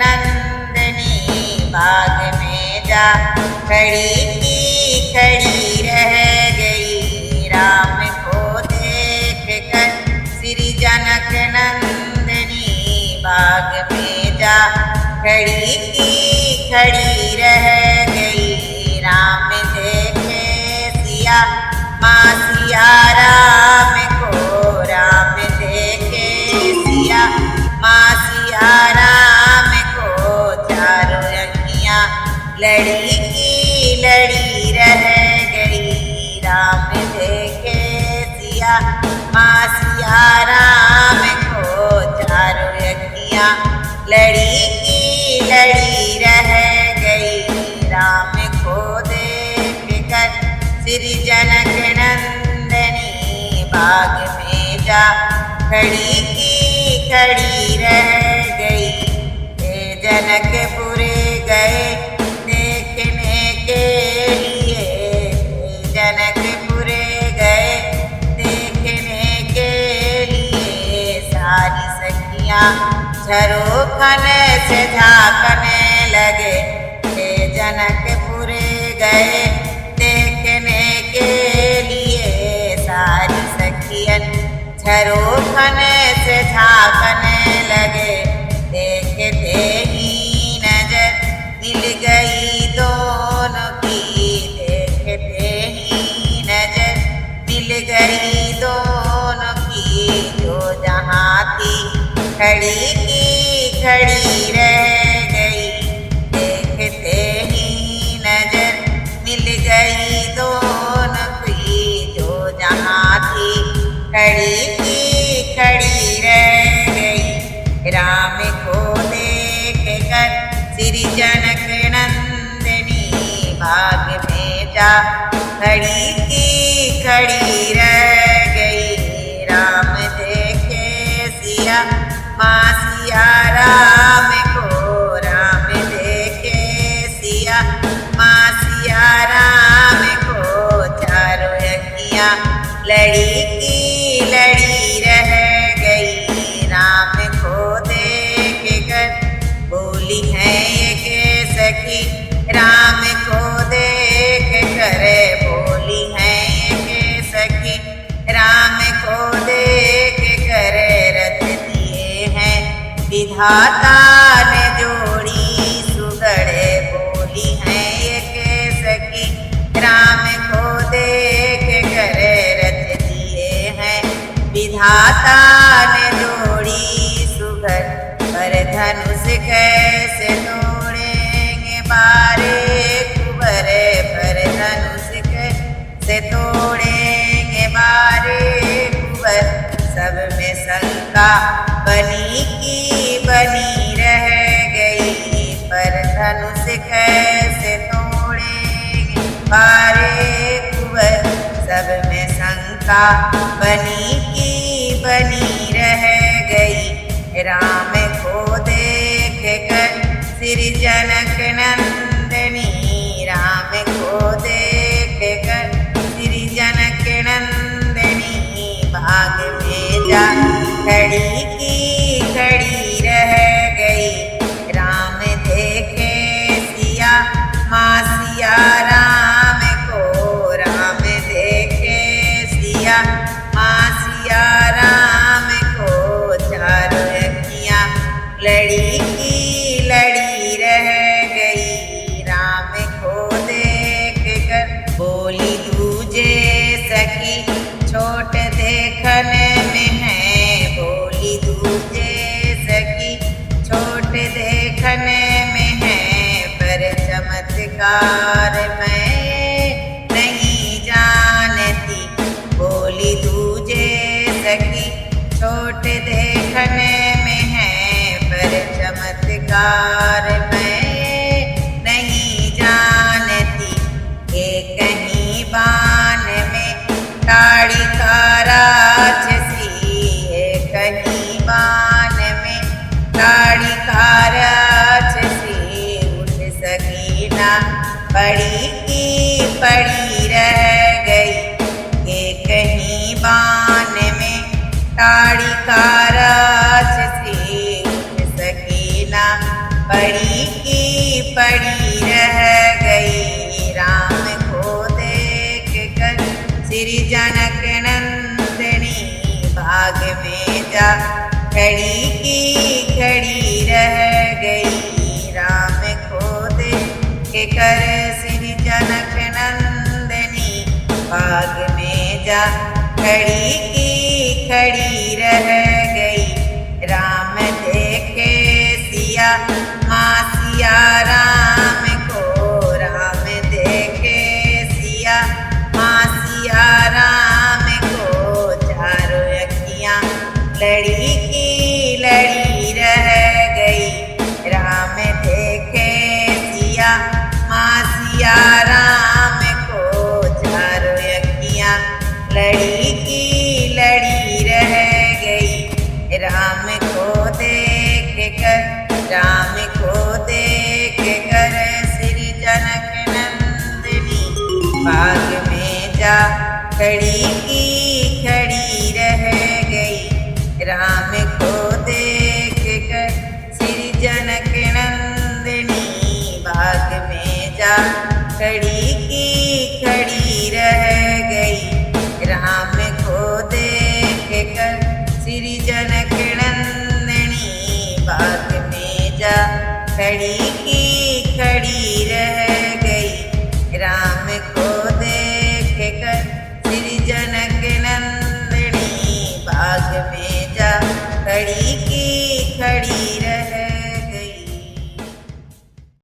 नंदनी बाग में जा खड़ी की खड़ी रह गई। राम को देख कर श्री जनक नंदनी बाग में जा खड़ी की खड़ी रह गई। राम देखे सिया माँ सिया राम को, राम देखे सिया माँ सिया राम को। चारों अखियाँ लड़ी की लड़ी रह गई। राम देखे सिया माँ सिया राम को। चारों अखियाँ लड़ी की लड़ी रह गई। राम को देख कर श्री जनक नंदनी बाग में जा खड़ी की खड़ी रह गई। हे जनकपुर गए देखने के लिए, हे जनकपुर गए देखने के लिए। सारी सखियाँ झरोखन से झांकने लगे। हे जनकपुर गए देखने के लिए। सारी सखियन झरोखन से झांकने लगे। देखते ही नजर मिल गई दोनों की, देखते ही नजर मिल गई दोनों की। जो जहाँ थी खड़ी की खड़ी रह गई। देखते ही नजर मिल गई दोनों की। जो जहाँ थी खड़ी की खड़ी रह गई। राम को देख कर श्री जनक नंदनी बाग में जा खड़ी की खड़ी रह गई। राम देखे सिया माँ सिया राम को, राम देखे सिया माँ सिया राम को। चारों अखियाँ लड़ी की लड़ी रह गई। राम को देख कर बोली है एक सखी, राम को देख कर बोली है एक सखी। राम को देख कर रथ दिए हैं विधाता ने जोड़ी सुगड़े। बोली है एक सखी, राम को देख कर रथ दिए हैं विधाता ने जोड़ी सुगड़। पर धनुष कैसे तोड़ेंगे बारे कुबरे, पर धनुष कैसे तोड़ेंगे बारे कुबर। सब में शंका बनी की बनी रह गई। पर धनुष कैसे तोड़ेंगे बारे कुबर। सब में शंका बनी की बनी रह गई। राम को देख कर श्री जनक नंदनी, राम को देख कर श्री जनक नंदनी बाग में जा खड़ी की खड़ी रह गई। राम देखे सिया माँ सिया राम को, राम देखे सिया माँ सिया राम को। चारों अखियाँ लड़ी की लड़ी रह गई। राम को देख कर बोली दूजे सखी छोट देखने में है। बोली श्री जनक नंदिनी बाग में जा खड़ी की खड़ी रह गई। राम को देख कर श्री जनक नंदिनी बाग में जा खड़ी की खड़ी रह गई। राम देखे सिया माँ सिया राम को, राम देखे सिया माँ सिया राम को। चारों अखियाँ लड़ी की लड़ी रह गई। राम देखे सिया माँ सिया राम को। चारों अखियाँ लड़ी की लड़ी रह गई। राम को देख कर, राम को देख कर श्री जनक नंदिनी बाग में जा खड़ी की खड़ी रह गई। राम को देख कर श्री जनक नंदिनी बाग में जा खड़ी की खड़ी रह गई। राम को देख कर श्री जनक नंदिनी बाग में जा खड़ी